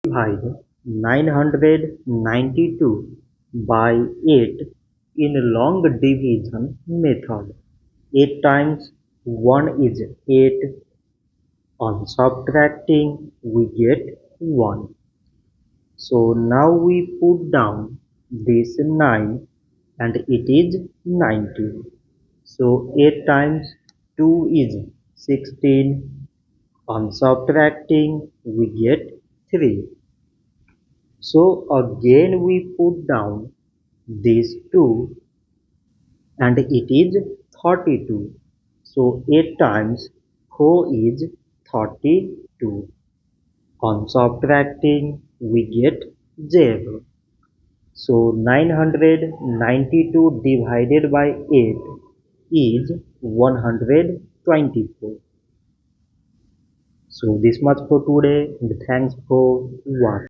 Divide 992 by 8 in long division method. 8 times 1 is 8. On subtracting, we get 1. So now we put down this 9 and it is 90. So 8 times 2 is 16. On subtracting, we get 3. So again we put down these 2 and it is 32. So 8 times 4 is 32. On subtracting, we get 0. So 992 divided by 8 is 124. So this much for today and thanks for watching.